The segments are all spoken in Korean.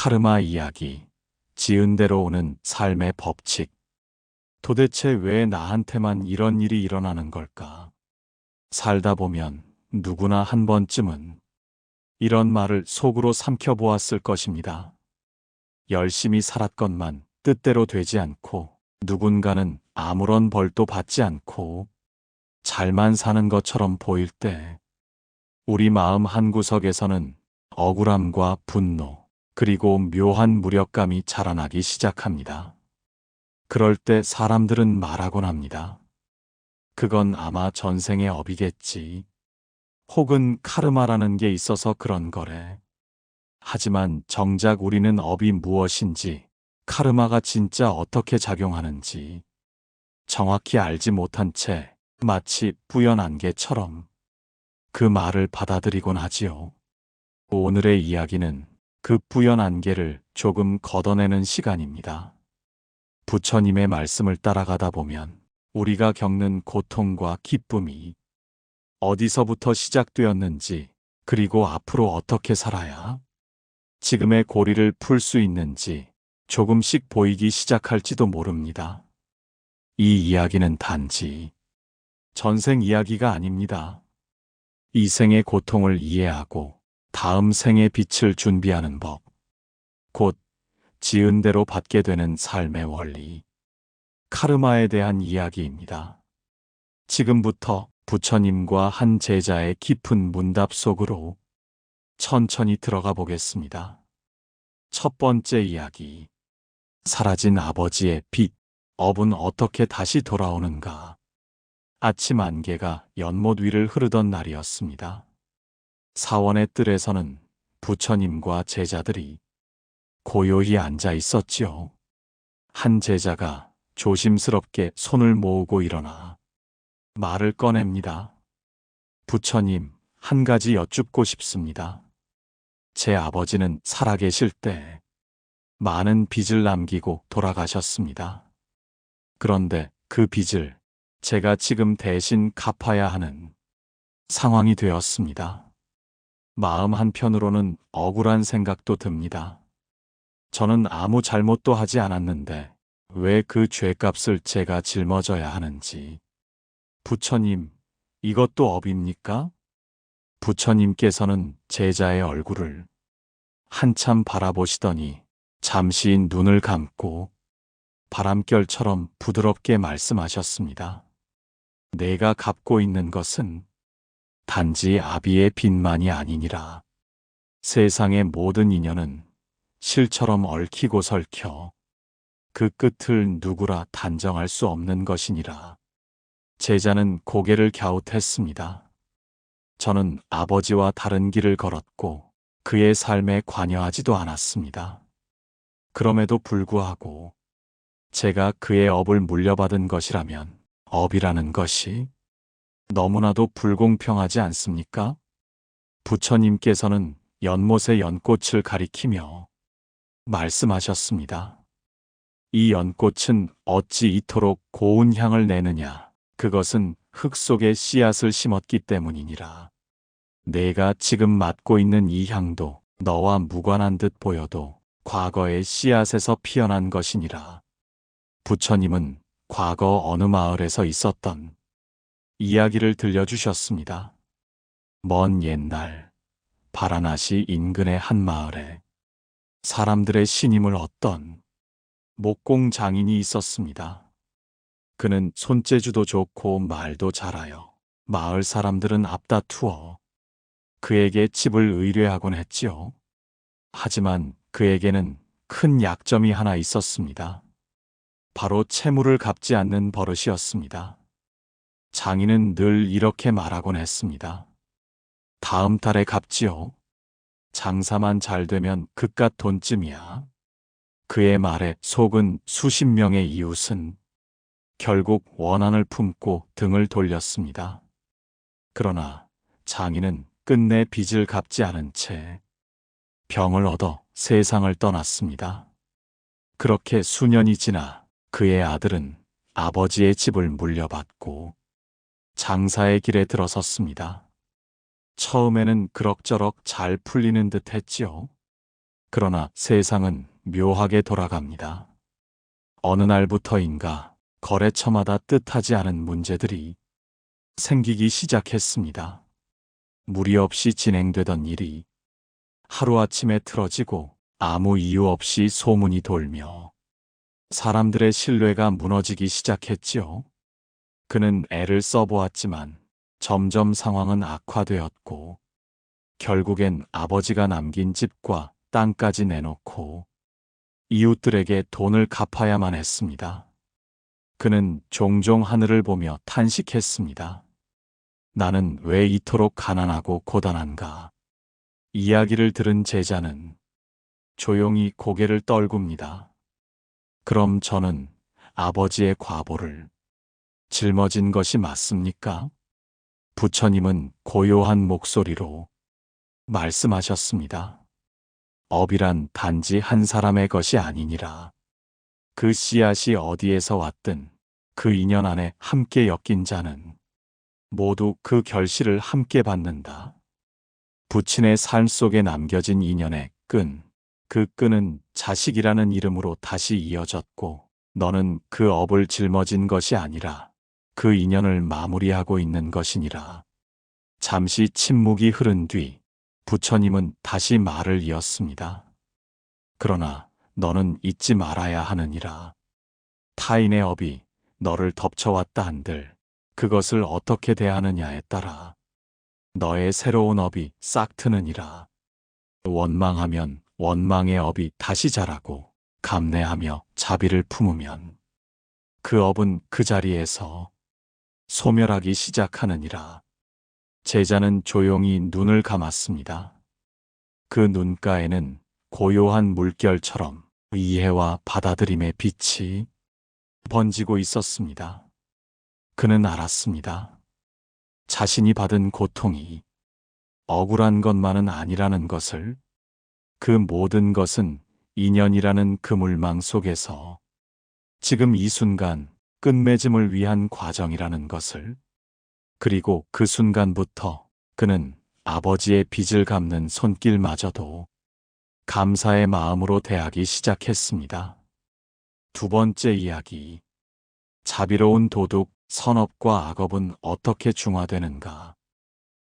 카르마 이야기, 지은 대로 오는 삶의 법칙. 도대체 왜 나한테만 이런 일이 일어나는 걸까? 살다 보면 누구나 한 번쯤은 이런 말을 속으로 삼켜보았을 것입니다. 열심히 살았건만 뜻대로 되지 않고, 누군가는 아무런 벌도 받지 않고 잘만 사는 것처럼 보일 때 우리 마음 한구석에서는 억울함과 분노, 그리고 묘한 무력감이 자라나기 시작합니다. 그럴 때 사람들은 말하곤 합니다. 그건 아마 전생의 업이겠지. 혹은 카르마라는 게 있어서 그런 거래. 하지만 정작 우리는 업이 무엇인지, 카르마가 진짜 어떻게 작용하는지 정확히 알지 못한 채 마치 뿌연 안개처럼 그 말을 받아들이곤 하지요. 오늘의 이야기는 그 뿌연 안개를 조금 걷어내는 시간입니다. 부처님의 말씀을 따라가다 보면 우리가 겪는 고통과 기쁨이 어디서부터 시작되었는지, 그리고 앞으로 어떻게 살아야 지금의 고리를 풀 수 있는지 조금씩 보이기 시작할지도 모릅니다. 이 이야기는 단지 전생 이야기가 아닙니다. 이 생의 고통을 이해하고 다음 생의 빛을 준비하는 법, 곧 지은 대로 받게 되는 삶의 원리, 카르마에 대한 이야기입니다. 지금부터 부처님과 한 제자의 깊은 문답 속으로 천천히 들어가 보겠습니다. 첫 번째 이야기, 사라진 아버지의 빛, 업은 어떻게 다시 돌아오는가. 아침 안개가 연못 위를 흐르던 날이었습니다. 사원의 뜰에서는 부처님과 제자들이 고요히 앉아 있었지요. 한 제자가 조심스럽게 손을 모으고 일어나 말을 꺼냅니다. 부처님, 한 가지 여쭙고 싶습니다. 제 아버지는 살아계실 때 많은 빚을 남기고 돌아가셨습니다. 그런데 그 빚을 제가 지금 대신 갚아야 하는 상황이 되었습니다. 마음 한편으로는 억울한 생각도 듭니다. 저는 아무 잘못도 하지 않았는데 왜 그 죄값을 제가 짊어져야 하는지. 부처님, 이것도 업입니까? 부처님께서는 제자의 얼굴을 한참 바라보시더니 잠시 눈을 감고 바람결처럼 부드럽게 말씀하셨습니다. 내가 갚고 있는 것은 단지 아비의 빚만이 아니니라. 세상의 모든 인연은 실처럼 얽히고 설켜 그 끝을 누구라 단정할 수 없는 것이니라. 제자는 고개를 갸웃했습니다. 저는 아버지와 다른 길을 걸었고 그의 삶에 관여하지도 않았습니다. 그럼에도 불구하고 제가 그의 업을 물려받은 것이라면 업이라는 것이 너무나도 불공평하지 않습니까? 부처님께서는 연못의 연꽃을 가리키며 말씀하셨습니다. 이 연꽃은 어찌 이토록 고운 향을 내느냐. 그것은 흙 속에 씨앗을 심었기 때문이니라. 내가 지금 맡고 있는 이 향도 너와 무관한 듯 보여도 과거의 씨앗에서 피어난 것이니라. 부처님은 과거 어느 마을에서 있었던 이야기를 들려주셨습니다. 먼 옛날 바라나시 인근의 한 마을에 사람들의 신임을 얻던 목공 장인이 있었습니다. 그는 손재주도 좋고 말도 잘하여 마을 사람들은 앞다투어 그에게 집을 의뢰하곤 했지요. 하지만 그에게는 큰 약점이 하나 있었습니다. 바로 채무를 갚지 않는 버릇이었습니다. 장인은 늘 이렇게 말하곤 했습니다. 다음 달에 갚지요. 장사만 잘 되면 그깟 돈쯤이야. 그의 말에 속은 수십 명의 이웃은 결국 원한을 품고 등을 돌렸습니다. 그러나 장인은 끝내 빚을 갚지 않은 채 병을 얻어 세상을 떠났습니다. 그렇게 수년이 지나 그의 아들은 아버지의 집을 물려받고 장사의 길에 들어섰습니다. 처음에는 그럭저럭 잘 풀리는 듯 했지요. 그러나 세상은 묘하게 돌아갑니다. 어느 날부터인가 거래처마다 뜻하지 않은 문제들이 생기기 시작했습니다. 무리 없이 진행되던 일이 하루아침에 틀어지고 아무 이유 없이 소문이 돌며 사람들의 신뢰가 무너지기 시작했지요. 그는 애를 써보았지만 점점 상황은 악화되었고 결국엔 아버지가 남긴 집과 땅까지 내놓고 이웃들에게 돈을 갚아야만 했습니다. 그는 종종 하늘을 보며 탄식했습니다. 나는 왜 이토록 가난하고 고단한가? 이야기를 들은 제자는 조용히 고개를 떨굽니다. 그럼 저는 아버지의 과보를 짊어진 것이 맞습니까? 부처님은 고요한 목소리로 말씀하셨습니다. 업이란 단지 한 사람의 것이 아니니라. 그 씨앗이 어디에서 왔든 그 인연 안에 함께 엮인 자는 모두 그 결실을 함께 받는다. 부친의 삶 속에 남겨진 인연의 끈, 그 끈은 자식이라는 이름으로 다시 이어졌고 너는 그 업을 짊어진 것이 아니라 그 인연을 마무리하고 있는 것이니라. 잠시 침묵이 흐른 뒤 부처님은 다시 말을 이었습니다. 그러나 너는 잊지 말아야 하느니라. 타인의 업이 너를 덮쳐왔다 한들 그것을 어떻게 대하느냐에 따라 너의 새로운 업이 싹 트느니라. 원망하면 원망의 업이 다시 자라고 감내하며 자비를 품으면 그 업은 그 자리에서 소멸하기 시작하느니라. 제자는 조용히 눈을 감았습니다. 그 눈가에는 고요한 물결처럼 이해와 받아들임의 빛이 번지고 있었습니다. 그는 알았습니다. 자신이 받은 고통이 억울한 것만은 아니라는 것을, 그 모든 것은 인연이라는 그물망 속에서 지금 이 순간 끝맺음을 위한 과정이라는 것을, 그리고 그 순간부터 그는 아버지의 빚을 갚는 손길마저도 감사의 마음으로 대하기 시작했습니다. 두 번째 이야기. 자비로운 도둑, 선업과 악업은 어떻게 중화되는가?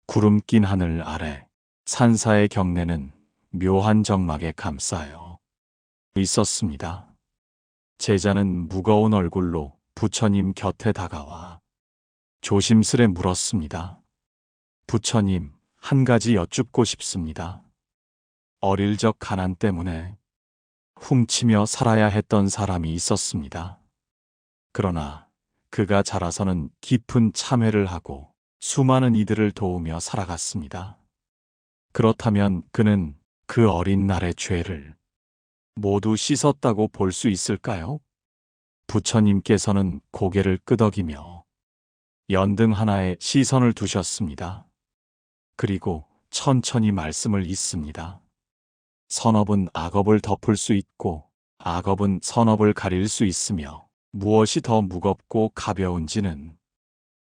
구름 낀 하늘 아래 산사의 경내는 묘한 정막에 감싸여 있었습니다. 제자는 무거운 얼굴로 부처님 곁에 다가와 조심스레 물었습니다. 부처님, 한 가지 여쭙고 싶습니다. 어릴 적 가난 때문에 훔치며 살아야 했던 사람이 있었습니다. 그러나 그가 자라서는 깊은 참회를 하고 수많은 이들을 도우며 살아갔습니다. 그렇다면 그는 그 어린 날의 죄를 모두 씻었다고 볼 수 있을까요? 부처님께서는 고개를 끄덕이며 연등 하나에 시선을 두셨습니다. 그리고 천천히 말씀을 잇습니다. 선업은 악업을 덮을 수 있고 악업은 선업을 가릴 수 있으며 무엇이 더 무겁고 가벼운지는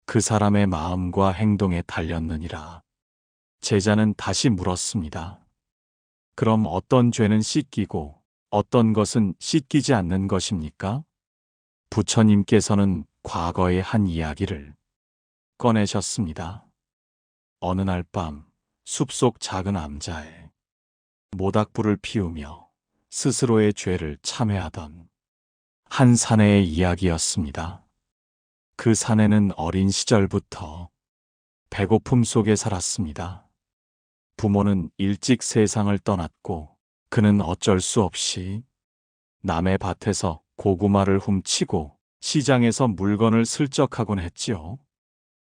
그 사람의 마음과 행동에 달렸느니라. 제자는 다시 물었습니다. 그럼 어떤 죄는 씻기고 어떤 것은 씻기지 않는 것입니까? 부처님께서는 과거의 한 이야기를 꺼내셨습니다. 어느 날 밤 숲속 작은 암자에 모닥불을 피우며 스스로의 죄를 참회하던 한 사내의 이야기였습니다. 그 사내는 어린 시절부터 배고픔 속에 살았습니다. 부모는 일찍 세상을 떠났고 그는 어쩔 수 없이 남의 밭에서 고구마를 훔치고 시장에서 물건을 슬쩍하곤 했지요.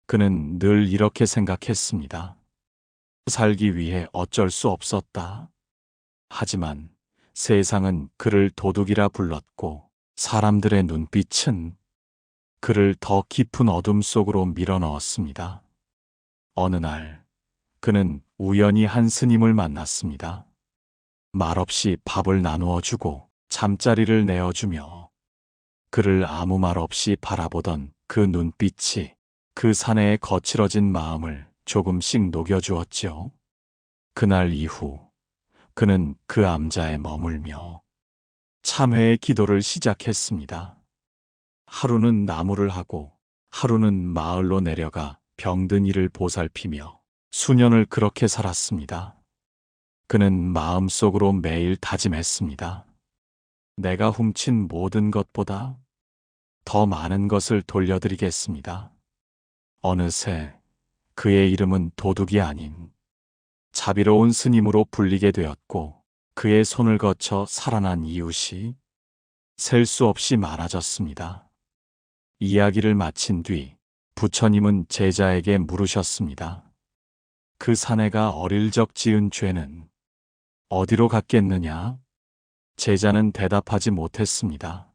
그는 늘 이렇게 생각했습니다. 살기 위해 어쩔 수 없었다. 하지만 세상은 그를 도둑이라 불렀고 사람들의 눈빛은 그를 더 깊은 어둠 속으로 밀어넣었습니다. 어느 날 그는 우연히 한 스님을 만났습니다. 말없이 밥을 나누어 주고 잠자리를 내어주며 그를 아무 말 없이 바라보던 그 눈빛이 그 사내의 거칠어진 마음을 조금씩 녹여주었죠. 그날 이후 그는 그 암자에 머물며 참회의 기도를 시작했습니다. 하루는 나무를 하고 하루는 마을로 내려가 병든 이를 보살피며 수년을 그렇게 살았습니다. 그는 마음속으로 매일 다짐했습니다. 내가 훔친 모든 것보다 더 많은 것을 돌려드리겠습니다. 어느새 그의 이름은 도둑이 아닌 자비로운 스님으로 불리게 되었고, 그의 손을 거쳐 살아난 이웃이 셀 수 없이 많아졌습니다. 이야기를 마친 뒤 부처님은 제자에게 물으셨습니다. 그 사내가 어릴 적 지은 죄는 어디로 갔겠느냐? 제자는 대답하지 못했습니다.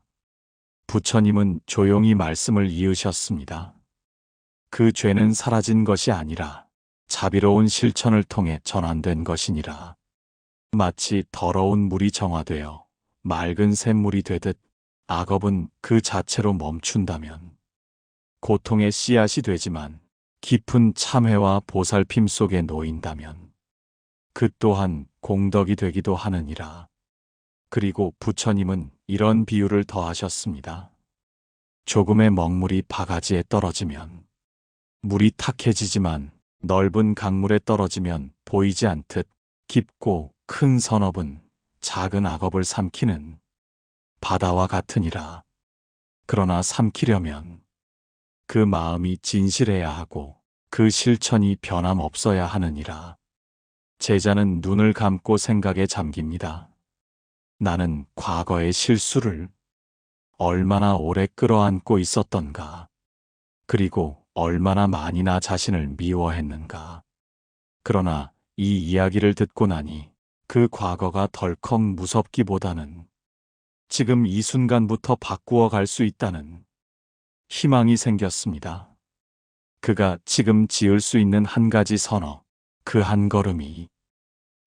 부처님은 조용히 말씀을 이으셨습니다. 그 죄는 사라진 것이 아니라 자비로운 실천을 통해 전환된 것이니라. 마치 더러운 물이 정화되어 맑은 샘물이 되듯 악업은 그 자체로 멈춘다면 고통의 씨앗이 되지만 깊은 참회와 보살핌 속에 놓인다면 그 또한 공덕이 되기도 하느니라. 그리고 부처님은 이런 비유를 더하셨습니다. 조금의 먹물이 바가지에 떨어지면 물이 탁해지지만 넓은 강물에 떨어지면 보이지 않듯 깊고 큰 선업은 작은 악업을 삼키는 바다와 같으니라. 그러나 삼키려면 그 마음이 진실해야 하고 그 실천이 변함없어야 하느니라. 제자는 눈을 감고 생각에 잠깁니다. 나는 과거의 실수를 얼마나 오래 끌어안고 있었던가. 그리고 얼마나 많이 나 자신을 미워했는가. 그러나 이 이야기를 듣고 나니 그 과거가 덜컥 무섭기보다는 지금 이 순간부터 바꾸어 갈 수 있다는 희망이 생겼습니다. 그가 지금 지을 수 있는 한 가지 선어, 그 한 걸음이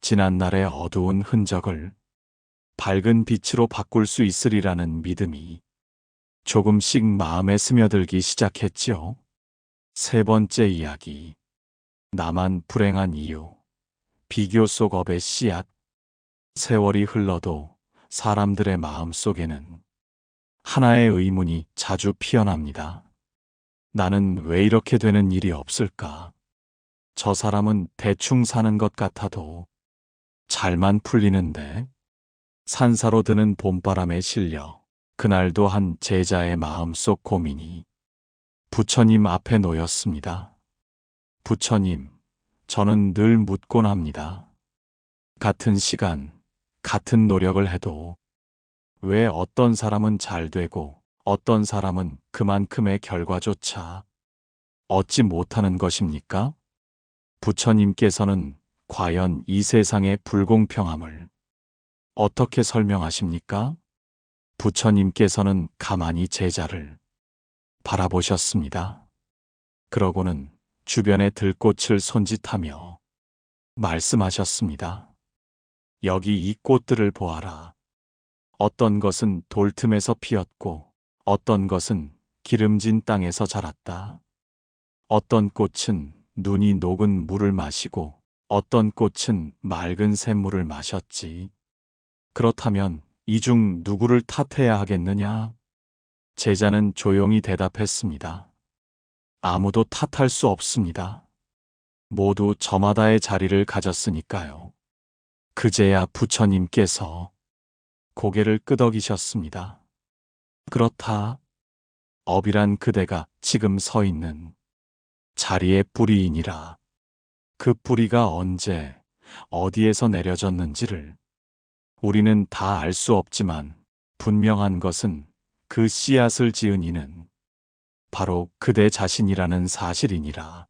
지난날의 어두운 흔적을 밝은 빛으로 바꿀 수 있으리라는 믿음이 조금씩 마음에 스며들기 시작했지요. 세 번째 이야기. 나만 불행한 이유. 비교 속 업의 씨앗. 세월이 흘러도 사람들의 마음 속에는 하나의 의문이 자주 피어납니다. 나는 왜 이렇게 되는 일이 없을까? 저 사람은 대충 사는 것 같아도 잘만 풀리는데. 산사로 드는 봄바람에 실려 그날도 한 제자의 마음속 고민이 부처님 앞에 놓였습니다. 부처님, 저는 늘 묻곤 합니다. 같은 시간, 같은 노력을 해도 왜 어떤 사람은 잘 되고 어떤 사람은 그만큼의 결과조차 얻지 못하는 것입니까? 부처님께서는 과연 이 세상의 불공평함을 어떻게 설명하십니까? 부처님께서는 가만히 제자를 바라보셨습니다. 그러고는 주변의 들꽃을 손짓하며 말씀하셨습니다. 여기 이 꽃들을 보아라. 어떤 것은 돌틈에서 피었고 어떤 것은 기름진 땅에서 자랐다. 어떤 꽃은 눈이 녹은 물을 마시고 어떤 꽃은 맑은 샘물을 마셨지. 그렇다면 이 중 누구를 탓해야 하겠느냐? 제자는 조용히 대답했습니다. 아무도 탓할 수 없습니다. 모두 저마다의 자리를 가졌으니까요. 그제야 부처님께서 고개를 끄덕이셨습니다. 그렇다. 업이란 그대가 지금 서 있는 자리의 뿌리이니라. 그 뿌리가 언제, 어디에서 내려졌는지를 우리는 다 알 수 없지만 분명한 것은 그 씨앗을 지은 이는 바로 그대 자신이라는 사실이니라.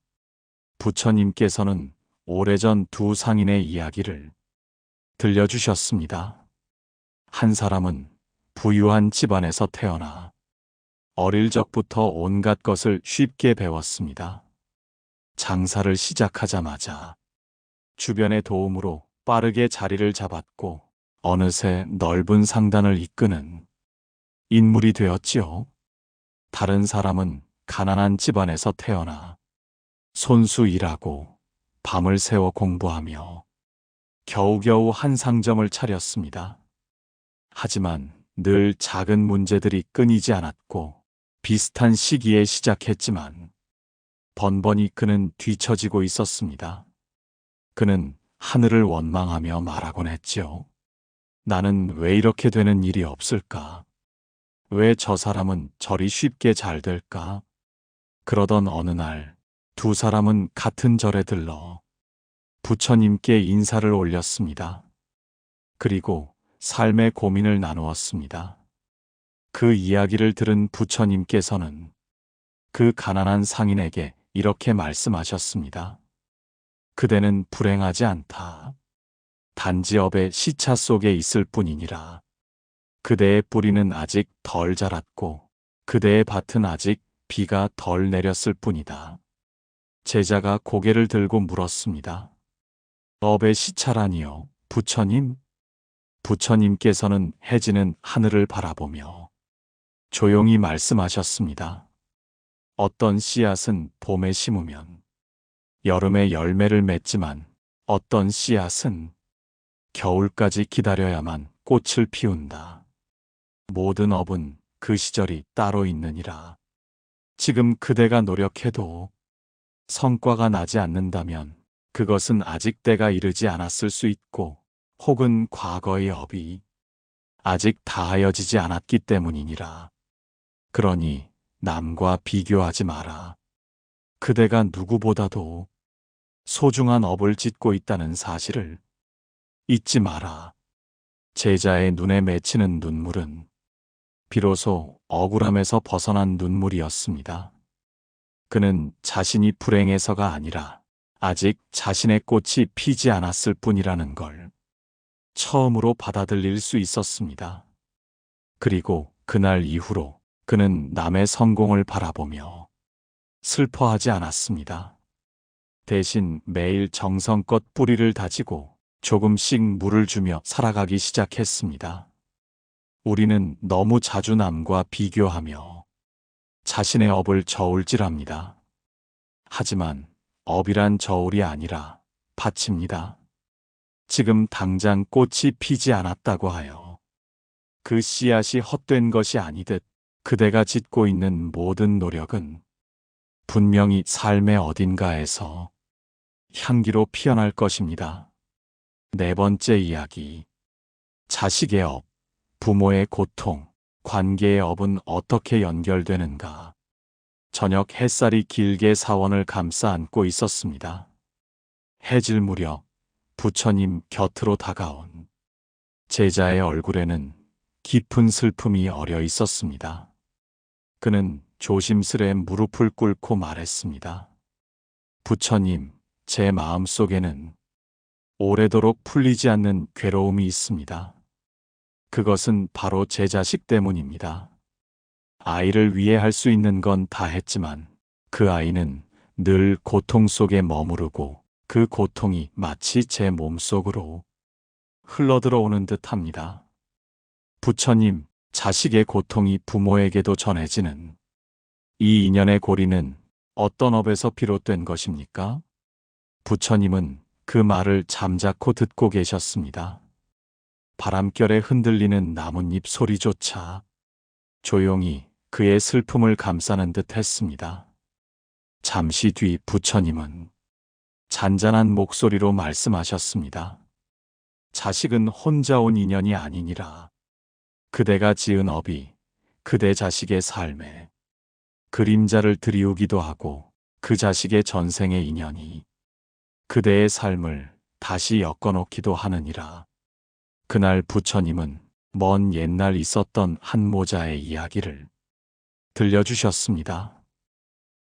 부처님께서는 오래전 두 상인의 이야기를 들려주셨습니다. 한 사람은 부유한 집안에서 태어나 어릴 적부터 온갖 것을 쉽게 배웠습니다. 장사를 시작하자마자 주변의 도움으로 빠르게 자리를 잡았고 어느새 넓은 상단을 이끄는 인물이 되었지요. 다른 사람은 가난한 집안에서 태어나 손수 일하고 밤을 새워 공부하며 겨우겨우 한 상점을 차렸습니다. 하지만 늘 작은 문제들이 끊이지 않았고 비슷한 시기에 시작했지만 번번이 그는 뒤처지고 있었습니다. 그는 하늘을 원망하며 말하곤 했지요. 나는 왜 이렇게 되는 일이 없을까? 왜 저 사람은 저리 쉽게 잘 될까? 그러던 어느 날 두 사람은 같은 절에 들러 부처님께 인사를 올렸습니다. 그리고 삶의 고민을 나누었습니다. 그 이야기를 들은 부처님께서는 그 가난한 상인에게 이렇게 말씀하셨습니다. 그대는 불행하지 않다. 단지 업의 시차 속에 있을 뿐이니라. 그대의 뿌리는 아직 덜 자랐고 그대의 밭은 아직 비가 덜 내렸을 뿐이다. 제자가 고개를 들고 물었습니다. 업의 시차라니요, 부처님? 부처님께서는 해지는 하늘을 바라보며 조용히 말씀하셨습니다. 어떤 씨앗은 봄에 심으면 여름에 열매를 맺지만 어떤 씨앗은 겨울까지 기다려야만 꽃을 피운다. 모든 업은 그 시절이 따로 있느니라. 지금 그대가 노력해도 성과가 나지 않는다면 그것은 아직 때가 이르지 않았을 수 있고 혹은 과거의 업이 아직 다하여지지 않았기 때문이니라. 그러니 남과 비교하지 마라. 그대가 누구보다도 소중한 업을 짓고 있다는 사실을 잊지 마라. 제자의 눈에 맺히는 눈물은 비로소 억울함에서 벗어난 눈물이었습니다. 그는 자신이 불행해서가 아니라 아직 자신의 꽃이 피지 않았을 뿐이라는 걸 처음으로 받아들일 수 있었습니다. 그리고 그날 이후로 그는 남의 성공을 바라보며 슬퍼하지 않았습니다. 대신 매일 정성껏 뿌리를 다지고 조금씩 물을 주며 살아가기 시작했습니다. 우리는 너무 자주 남과 비교하며 자신의 업을 저울질합니다. 하지만 업이란 저울이 아니라 밭입니다. 지금 당장 꽃이 피지 않았다고 하여 그 씨앗이 헛된 것이 아니듯 그대가 짓고 있는 모든 노력은 분명히 삶의 어딘가에서 향기로 피어날 것입니다. 네 번째 이야기. 자식의 업, 부모의 고통, 관계의 업은 어떻게 연결되는가? 저녁 햇살이 길게 사원을 감싸 안고 있었습니다. 해질 무렵 부처님 곁으로 다가온 제자의 얼굴에는 깊은 슬픔이 어려 있었습니다. 그는 조심스레 무릎을 꿇고 말했습니다. 부처님, 제 마음속에는 오래도록 풀리지 않는 괴로움이 있습니다. 그것은 바로 제 자식 때문입니다. 아이를 위해 할 수 있는 건 다 했지만 그 아이는 늘 고통 속에 머무르고 그 고통이 마치 제 몸속으로 흘러들어오는 듯합니다. 부처님, 자식의 고통이 부모에게도 전해지는 이 인연의 고리는 어떤 업에서 비롯된 것입니까? 부처님은 그 말을 잠자코 듣고 계셨습니다. 바람결에 흔들리는 나뭇잎 소리조차 조용히 그의 슬픔을 감싸는 듯 했습니다. 잠시 뒤 부처님은 잔잔한 목소리로 말씀하셨습니다. 자식은 혼자 온 인연이 아니니라. 그대가 지은 업이 그대 자식의 삶에 그림자를 드리우기도 하고 그 자식의 전생의 인연이 그대의 삶을 다시 엮어놓기도 하느니라. 그날 부처님은 먼 옛날 있었던 한 모자의 이야기를 들려주셨습니다.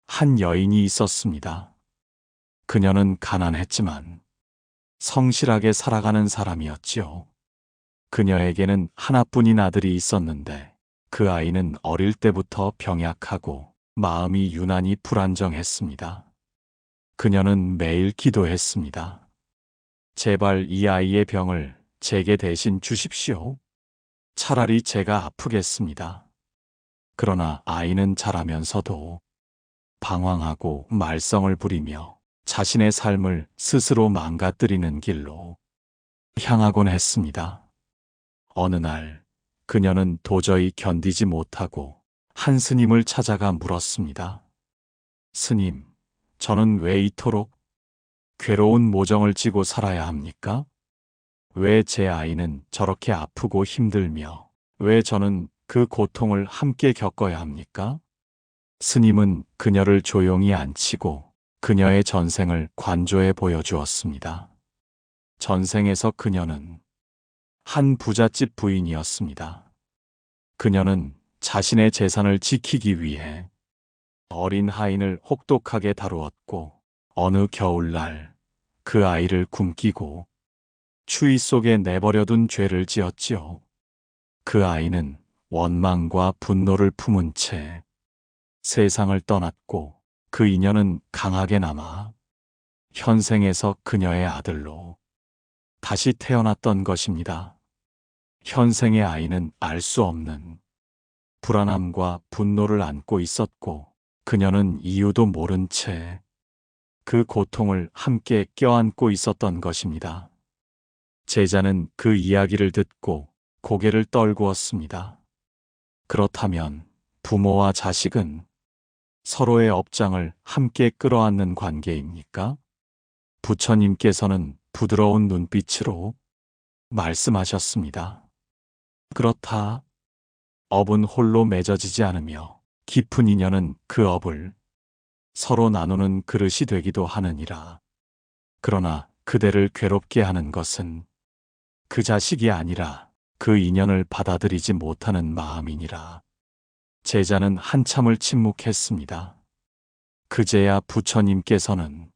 한 여인이 있었습니다. 그녀는 가난했지만 성실하게 살아가는 사람이었지요. 그녀에게는 하나뿐인 아들이 있었는데 그 아이는 어릴 때부터 병약하고 마음이 유난히 불안정했습니다. 그녀는 매일 기도했습니다. 제발 이 아이의 병을 제게 대신 주십시오. 차라리 제가 아프겠습니다. 그러나 아이는 자라면서도 방황하고 말썽을 부리며 자신의 삶을 스스로 망가뜨리는 길로 향하곤 했습니다. 어느 날 그녀는 도저히 견디지 못하고 한 스님을 찾아가 물었습니다. 스님, 저는 왜 이토록 괴로운 모정을 지고 살아야 합니까? 왜 제 아이는 저렇게 아프고 힘들며 왜 저는 그 고통을 함께 겪어야 합니까? 스님은 그녀를 조용히 앉히고 그녀의 전생을 관조해 보여주었습니다. 전생에서 그녀는 한 부잣집 부인이었습니다. 그녀는 자신의 재산을 지키기 위해 어린 하인을 혹독하게 다루었고 어느 겨울날 그 아이를 굶기고 추위 속에 내버려둔 죄를 지었지요. 그 아이는 원망과 분노를 품은 채 세상을 떠났고 그 인연은 강하게 남아 현생에서 그녀의 아들로 다시 태어났던 것입니다. 현생의 아이는 알 수 없는 불안함과 분노를 안고 있었고 그녀는 이유도 모른 채 그 고통을 함께 껴안고 있었던 것입니다. 제자는 그 이야기를 듣고 고개를 떨구었습니다. 그렇다면 부모와 자식은 서로의 업장을 함께 끌어안는 관계입니까? 부처님께서는 부드러운 눈빛으로 말씀하셨습니다. 그렇다. 업은 홀로 맺어지지 않으며 깊은 인연은 그 업을 서로 나누는 그릇이 되기도 하느니라. 그러나 그대를 괴롭게 하는 것은 그 자식이 아니라 그 인연을 받아들이지 못하는 마음이니라. 제자는 한참을 침묵했습니다. 그제야 부처님께서는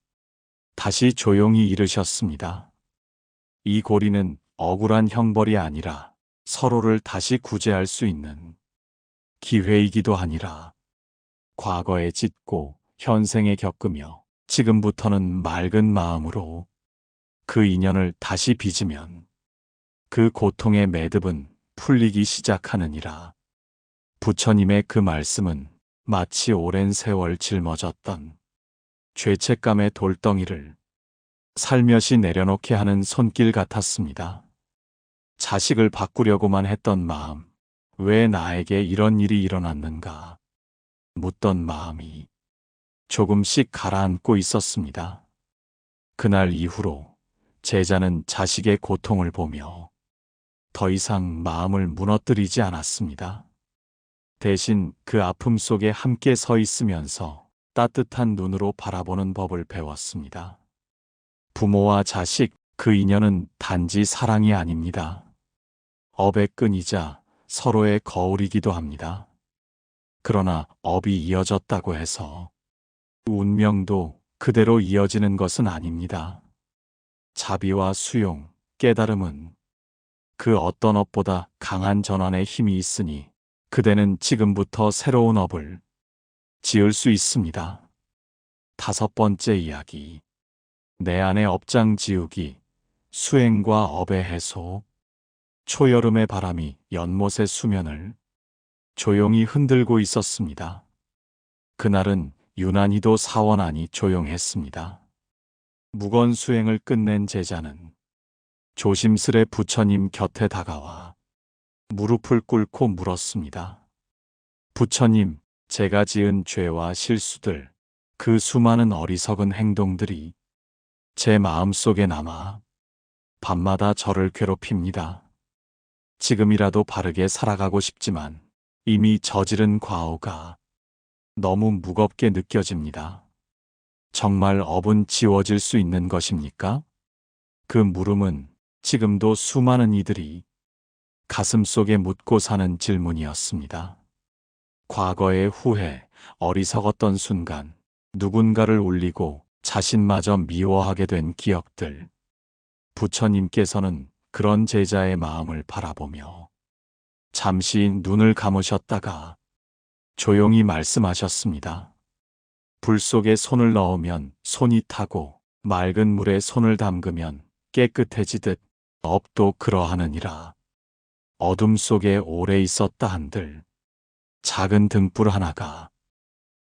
다시 조용히 이르셨습니다. 이 고리는 억울한 형벌이 아니라 서로를 다시 구제할 수 있는 기회이기도 하니라. 과거에 짓고 현생에 겪으며 지금부터는 맑은 마음으로 그 인연을 다시 빚으면 그 고통의 매듭은 풀리기 시작하느니라. 부처님의 그 말씀은 마치 오랜 세월 짊어졌던 죄책감의 돌덩이를 살며시 내려놓게 하는 손길 같았습니다. 자식을 바꾸려고만 했던 마음, 왜 나에게 이런 일이 일어났는가 묻던 마음이 조금씩 가라앉고 있었습니다. 그날 이후로 제자는 자식의 고통을 보며 더 이상 마음을 무너뜨리지 않았습니다. 대신 그 아픔 속에 함께 서 있으면서 따뜻한 눈으로 바라보는 법을 배웠습니다. 부모와 자식, 그 인연은 단지 사랑이 아닙니다. 업의 끈이자 서로의 거울이기도 합니다. 그러나 업이 이어졌다고 해서 운명도 그대로 이어지는 것은 아닙니다. 자비와 수용, 깨달음은 그 어떤 업보다 강한 전환의 힘이 있으니 그대는 지금부터 새로운 업을 지을 수 있습니다. 5번째 이야기. 내 안의 업장 지우기, 수행과 업의 해소. 초여름의 바람이 연못의 수면을 조용히 흔들고 있었습니다. 그날은 유난히도 사원하니 조용했습니다. 무건 수행을 끝낸 제자는 조심스레 부처님 곁에 다가와 무릎을 꿇고 물었습니다. 부처님, 제가 지은 죄와 실수들, 그 수많은 어리석은 행동들이 제 마음속에 남아 밤마다 저를 괴롭힙니다. 지금이라도 바르게 살아가고 싶지만 이미 저지른 과오가 너무 무겁게 느껴집니다. 정말 업은 지워질 수 있는 것입니까? 그 물음은 지금도 수많은 이들이 가슴속에 묻고 사는 질문이었습니다. 과거의 후회, 어리석었던 순간, 누군가를 울리고 자신마저 미워하게 된 기억들. 부처님께서는 그런 제자의 마음을 바라보며 잠시 눈을 감으셨다가 조용히 말씀하셨습니다. 불 속에 손을 넣으면 손이 타고 맑은 물에 손을 담그면 깨끗해지듯 업도 그러하느니라. 어둠 속에 오래 있었다 한들 작은 등불 하나가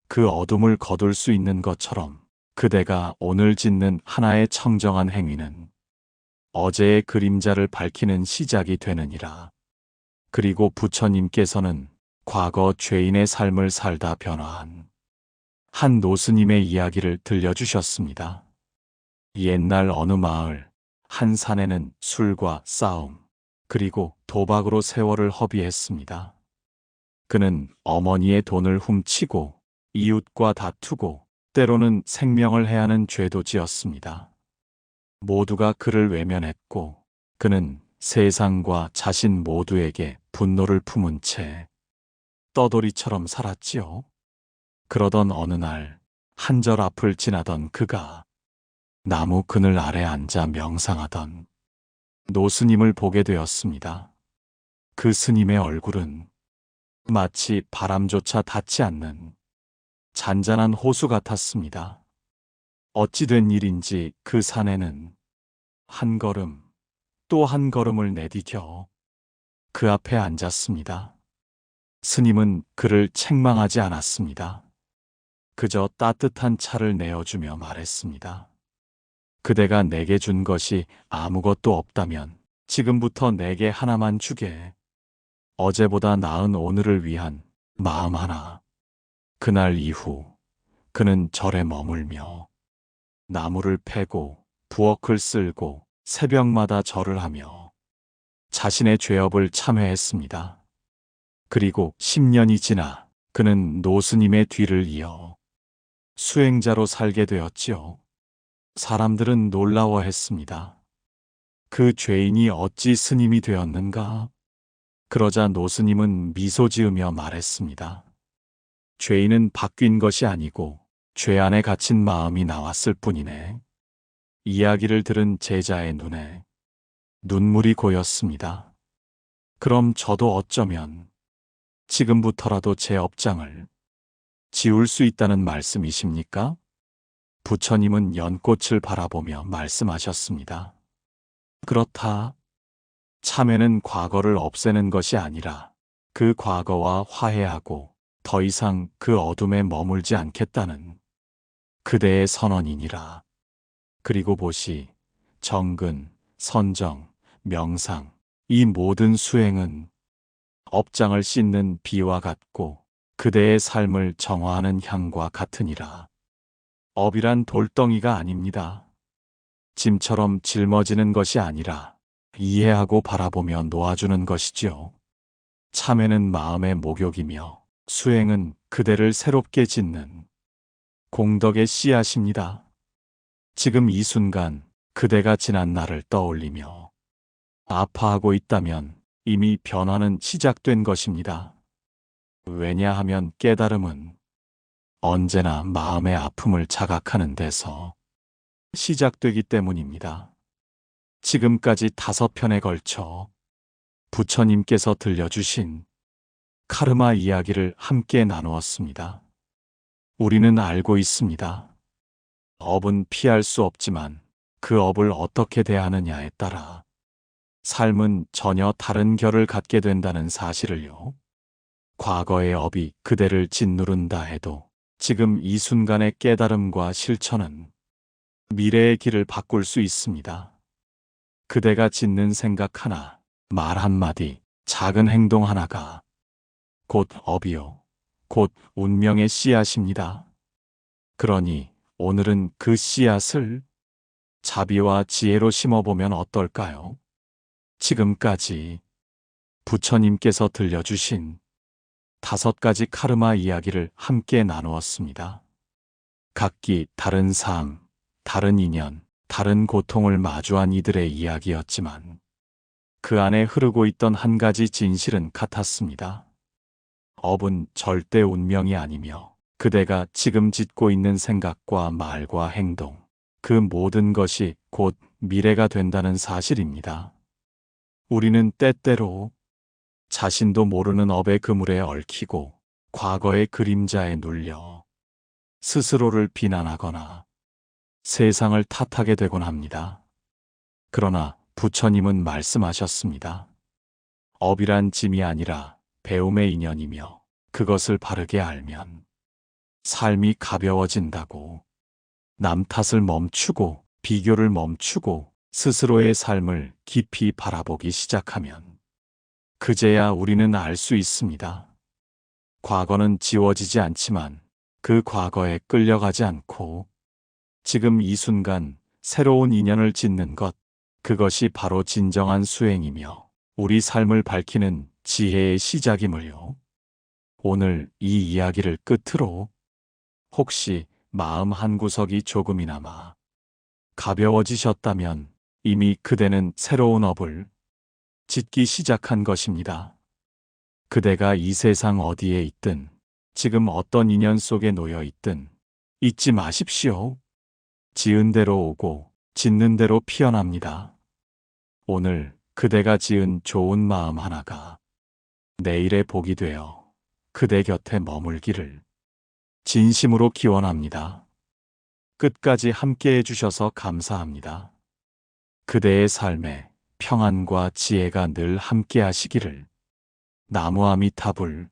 그 어둠을 거둘 수 있는 것처럼 그대가 오늘 짓는 하나의 청정한 행위는 어제의 그림자를 밝히는 시작이 되느니라. 그리고 부처님께서는 과거 죄인의 삶을 살다 변화한 한 노스님의 이야기를 들려주셨습니다. 옛날 어느 마을, 한 사내는 술과 싸움, 그리고 도박으로 세월을 허비했습니다. 그는 어머니의 돈을 훔치고 이웃과 다투고 때로는 생명을 해하는 죄도 지었습니다. 모두가 그를 외면했고 그는 세상과 자신 모두에게 분노를 품은 채 떠돌이처럼 살았지요. 그러던 어느 날 한절 앞을 지나던 그가 나무 그늘 아래 앉아 명상하던 노스님을 보게 되었습니다. 그 스님의 얼굴은 마치 바람조차 닿지 않는 잔잔한 호수 같았습니다. 어찌 된 일인지 그 사내는 한 걸음 또 한 걸음을 내디뎌 그 앞에 앉았습니다. 스님은 그를 책망하지 않았습니다. 그저 따뜻한 차를 내어주며 말했습니다. 그대가 내게 준 것이 아무것도 없다면 지금부터 내게 하나만 주게. 어제보다 나은 오늘을 위한 마음 하나. 그날 이후 그는 절에 머물며 나무를 패고 부엌을 쓸고 새벽마다 절을 하며 자신의 죄업을 참회했습니다. 그리고 10년이 지나 그는 노스님의 뒤를 이어 수행자로 살게 되었지요. 사람들은 놀라워했습니다. 그 죄인이 어찌 스님이 되었는가? 그러자 노스님은 미소 지으며 말했습니다. 죄인은 바뀐 것이 아니고 죄 안에 갇힌 마음이 나왔을 뿐이네. 이야기를 들은 제자의 눈에 눈물이 고였습니다. 그럼 저도 어쩌면 지금부터라도 제 업장을 지울 수 있다는 말씀이십니까? 부처님은 연꽃을 바라보며 말씀하셨습니다. 그렇다. 참회는 과거를 없애는 것이 아니라 그 과거와 화해하고 더 이상 그 어둠에 머물지 않겠다는 그대의 선언이니라. 그리고 보시, 정근, 선정, 명상, 이 모든 수행은 업장을 씻는 비와 같고 그대의 삶을 정화하는 향과 같으니라. 업이란 돌덩이가 아닙니다. 짐처럼 짊어지는 것이 아니라 이해하고 바라보며 놓아주는 것이지요. 참회는 마음의 목욕이며 수행은 그대를 새롭게 짓는 공덕의 씨앗입니다. 지금 이 순간 그대가 지난 날을 떠올리며 아파하고 있다면 이미 변화는 시작된 것입니다. 왜냐하면 깨달음은 언제나 마음의 아픔을 자각하는 데서 시작되기 때문입니다. 지금까지 5편에 걸쳐 부처님께서 들려주신 카르마 이야기를 함께 나누었습니다. 우리는 알고 있습니다. 업은 피할 수 없지만 그 업을 어떻게 대하느냐에 따라 삶은 전혀 다른 결을 갖게 된다는 사실을요. 과거의 업이 그대를 짓누른다 해도 지금 이 순간의 깨달음과 실천은 미래의 길을 바꿀 수 있습니다. 그대가 짓는 생각 하나, 말 한마디, 작은 행동 하나가 곧 업이요, 곧 운명의 씨앗입니다. 그러니 오늘은 그 씨앗을 자비와 지혜로 심어보면 어떨까요? 지금까지 부처님께서 들려주신 5가지 카르마 이야기를 함께 나누었습니다. 각기 다른 삶, 다른 인연, 다른 고통을 마주한 이들의 이야기였지만 그 안에 흐르고 있던 한 가지 진실은 같았습니다. 업은 절대 운명이 아니며 그대가 지금 짓고 있는 생각과 말과 행동, 그 모든 것이 곧 미래가 된다는 사실입니다. 우리는 때때로 자신도 모르는 업의 그물에 얽히고 과거의 그림자에 눌려 스스로를 비난하거나 세상을 탓하게 되곤 합니다. 그러나 부처님은 말씀하셨습니다. 업이란 짐이 아니라 배움의 인연이며 그것을 바르게 알면 삶이 가벼워진다고. 남 탓을 멈추고 비교를 멈추고 스스로의 삶을 깊이 바라보기 시작하면 그제야 우리는 알 수 있습니다. 과거는 지워지지 않지만 그 과거에 끌려가지 않고 지금 이 순간 새로운 인연을 짓는 것, 그것이 바로 진정한 수행이며 우리 삶을 밝히는 지혜의 시작임을요. 오늘 이 이야기를 끝으로 혹시 마음 한구석이 조금이나마 가벼워지셨다면 이미 그대는 새로운 업을 짓기 시작한 것입니다. 그대가 이 세상 어디에 있든 지금 어떤 인연 속에 놓여 있든 잊지 마십시오. 지은 대로 오고 짓는 대로 피어납니다. 오늘 그대가 지은 좋은 마음 하나가 내일의 복이 되어 그대 곁에 머물기를 진심으로 기원합니다. 끝까지 함께 해주셔서 감사합니다. 그대의 삶에 평안과 지혜가 늘 함께 하시기를. 나무아미타불.